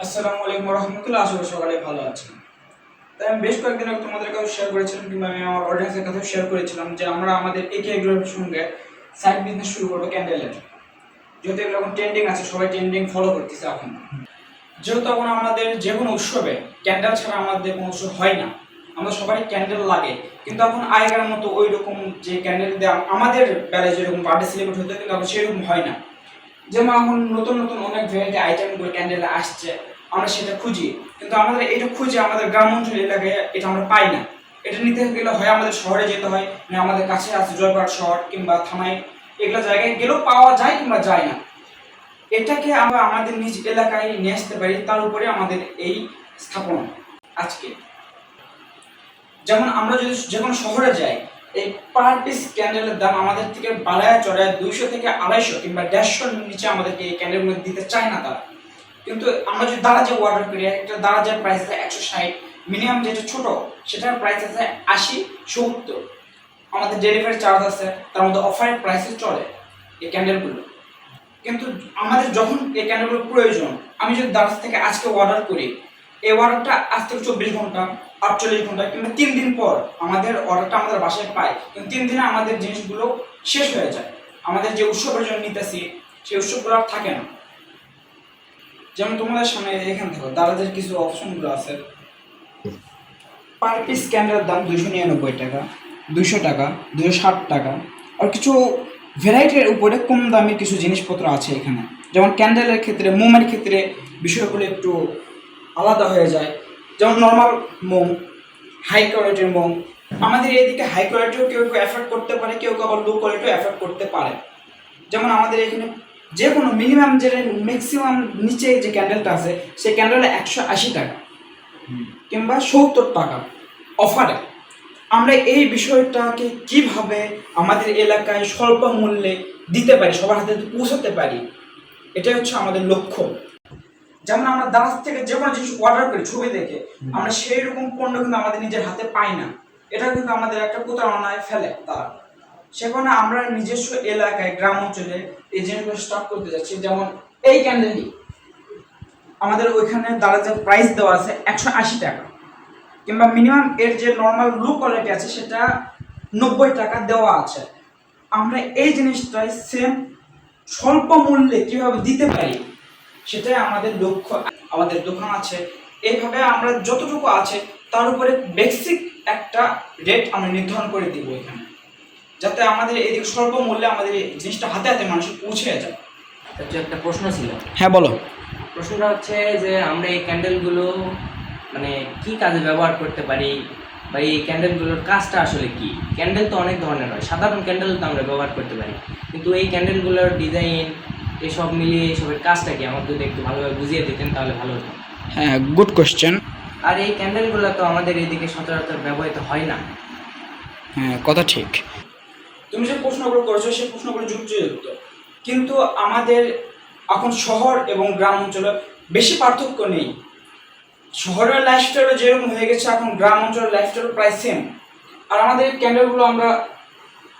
আসসালামু আলাইকুম রহমতুল্লাহ। আশা করি সকালে ভালো আছেন। তাই আমি বেশ কয়েকদিন আগে তোমাদের কাছে শেয়ার করেছিলাম, কিংবা আমি আমার অডিয়েন্সের কাছে শেয়ার করেছিলাম যে আমরা আমাদের একে এগুলোর সঙ্গে সাইড বিজনেস শুরু করবো ক্যান্ডেলের। যেহেতু এগুলো এখন ট্রেন্ডিং আছে, সবাই ট্রেন্ডিং ফলো করতেছে এখন। যেহেতু এখন আমাদের যে কোনো উৎসবে ক্যান্ডেল ছাড়া আমাদের কোনো উৎসব হয় না, আমরা সবাই ক্যান্ডেল লাগে। কিন্তু এখন আগের মতো ওই রকম যে ক্যান্ডেল দিয়ে আমাদের বেলায় যেরকম বার্থডে সেলিব্রেট হতো, কিন্তু এখন সেরকম হয় না। যেমন এখন নতুন নতুন অনেক ভ্যারাইটি আইটেমগুলো ক্যান্ডেল আসছে, আমরা সেটা খুঁজি। কিন্তু আমাদের এটা খুঁজে আমাদের গ্রাম অঞ্চল এলাকায় এটা আমরা পাই না। এটা নিতে গেলে হয় আমাদের শহরে যেতে হয়, না আমাদের কাছে আছে জয়পুরহাট শহর কিংবা থানায়, এগুলো জায়গায় গেলেও পাওয়া যায় কিংবা যায় না। এটাকে আমরা আমাদের নিজ এলাকায় নিয়ে আসতে পারি, তার উপরে আমাদের এই স্থাপনা। আজকে যেমন আমরা যদি যে কোনো শহরে যাই, এই পার পিস ক্যান্ডেলের দাম আমাদের থেকে বাড়ায় চড়ায় 200 থেকে 250 কিংবা 150 নিচে আমাদেরকে এই ক্যান্ডেলগুলো দিতে চায় না তারা। কিন্তু আমরা যদি দারাজে অর্ডার করি, একটা দারাজের প্রাইস আছে 160, মিনিমাম যেটা ছোট সেটার প্রাইস আছে 80-70। আমাদের ডেলিভারি চার্জ আছে, তার মধ্যে অফারের প্রাইসে চলে এই ক্যান্ডেলগুলো। কিন্তু আমাদের যখন এই ক্যান্ডেলগুলো প্রয়োজন, আমি যদি দারাজ থেকে আজকে অর্ডার করি, এই অর্ডারটা আজ থেকে 24 ঘন্টা, 48 ঘন্টা কিংবা 3 দিন পর আমাদের অর্ডারটা আমাদের বাসায় পায়। কিন্তু 3 দিনে আমাদের জিনিসগুলো শেষ হয়ে যায়। আমাদের যে উৎসবের জন্য নিতেছি সেই উৎসবগুলো আর থাকে না। যেমন তোমাদের সামনে এখান থেকে দারাজের কিছু অপশনগুলো আছে। পার পিস ক্যান্ডেলের দাম 299 টাকা, 200 টাকা, 260 টাকা। আর কিছু ভ্যারাইটির উপরে কম দামি কিছু জিনিসপত্র আছে এখানে। যেমন ক্যান্ডেলের ক্ষেত্রে, মোমের ক্ষেত্রে বিষয়গুলো একটু আলাদা হয়ে যায়। যেমন নর্মাল মোম, হাই কোয়ালিটির মোম। আমাদের এদিকে হাই কোয়ালিটিও কেউ কেউ অ্যাফোর্ড করতে পারে, কেউ কেউ আবার লো কোয়ালিটিও অ্যাফোর্ড করতে পারে। যেমন আমাদের এখানে যে কোনো মিনিমাম যেটা ম্যাক্সিমাম নিচে যে ক্যান্ডেলটা আছে, সেই ক্যান্ডেলটা 180 টাকা কিংবা 70 টাকা অফারে। আমরা এই বিষয়টাকে কিভাবে আমাদের এলাকায় স্বল্প মূল্যে দিতে পারি, সবার হাতে পৌঁছাতে পারি, এটাই হচ্ছে আমাদের লক্ষ্য। যেমন আমরা দাস থেকে যে কোনো জিনিস অর্ডার করি ছবি দেখে, আমরা সেই রকম পণ্য কিন্তু আমাদের নিজের হাতে পাই না। এটা কিন্তু আমাদের একটা প্রতারণায় ফেলে তারা। সেখানে আমরা নিজস্ব এলাকায় গ্রাম অঞ্চলে এই জিনিসগুলো স্টক করতে যাচ্ছি। যেমন এই ক্যান্ডেলটি আমাদের ওইখানে দারাজের প্রাইস দেওয়া আছে 180 টাকা, কিংবা মিনিমাম এর যে নর্মাল লো কোয়ালিটি আছে সেটা 90 টাকা দেওয়া আছে। আমরা এই জিনিসটাই সেম স্বল্প মূল্যে কিভাবে দিতে পারি, সেটাই আমাদের লক্ষ্য। আমাদের দোকান আছে, এইভাবে আমরা যতটুকু আছে তার উপরে বেসিক একটা রেট আমরা নির্ধারণ করে দিব এখানে, যাতে আমাদের এদিকে স্বল্প মূল্যে আমাদের এই জিনিসটা হাতে হাতে মানুষের পৌঁছে যায়। একটা প্রশ্ন ছিল। হ্যাঁ বলো। প্রশ্নটা হচ্ছে যে আমরা এই ক্যান্ডেলগুলো মানে কি কাজে ব্যবহার করতে পারি, বা এই ক্যান্ডেলগুলোর কাজটা আসলে কি? ক্যান্ডেল তো অনেক ধরনের হয়, সাধারণ ক্যান্ডেল তো আমরা ব্যবহার করতে পারি, কিন্তু এই ক্যান্ডেলগুলোর ডিজাইন এসব মিলিয়ে এসবের কাজটা কি আমাকে যদি একটু ভালোভাবে বুঝিয়ে দিতেন তাহলে ভালো হতো। হ্যাঁ, গুড কোশ্চেন। আর এই ক্যান্ডেলগুলো তো আমাদের এইদিকে সচরাচর ব্যবহৃত হয় না। হ্যাঁ, কথা ঠিক। তুমি যে প্রশ্নগুলো করেছো সেই প্রশ্নগুলো যুক্তিযুক্ত, কিন্তু আমাদের এখন শহর এবং গ্রাম অঞ্চলে বেশি পার্থক্য নেই। শহরের লাইফস্টাইলও যেরকম হয়ে গেছে, এখন গ্রাম অঞ্চলের লাইফস্টাইল প্রায় সেম। আর আমাদের এই ক্যান্ডেলগুলো আমরা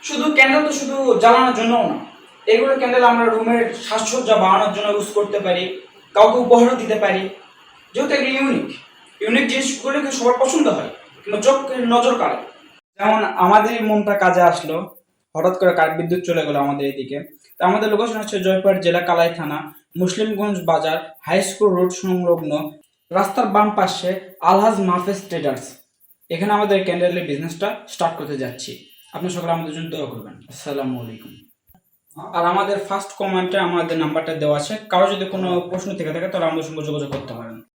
শুধু ক্যান্ডেল তো শুধু জ্বালানোর জন্যও না, এগুলো ক্যান্ডেল আমরা রুমের সাজসজ্জা বাড়ানোর জন্য ইউজ করতে পারি, কাউকে উপহারও দিতে পারি। যেহেতু এগুলো ইউনিক ইউনিক জিনিসগুলোকে সবার পছন্দ হয় কিংবা চোখের নজর কাড়ে। যেমন আমাদের এই মনটা কাজে আসলো, হঠাৎ করে কারেন্ট বিদ্যুৎ চলে গেলো আমাদের এদিকে। তো আমাদের লোকেশন হচ্ছে জয়পুরহাট জেলা কালাই থানা, মুসলিমগঞ্জ বাজার, হাই স্কুল রোড সংলগ্ন, রাস্তার বাম পাশে আলহাজ মাহফেজ ট্রেডার্স। এখানে আমাদের ক্যান্ডেলের বিজনেসটা স্টার্ট করতে যাচ্ছি। আপনি সকলে আমাদের জন্য দোয়া করবেন। আসসালামু আলাইকুম। আর আমাদের ফার্স্ট কমেন্টে আমাদের নাম্বারটা দেওয়া আছে, কারো যদি কোনো প্রশ্ন থেকে থাকে তাহলে আমাদের সঙ্গে যোগাযোগ করতে পারেন।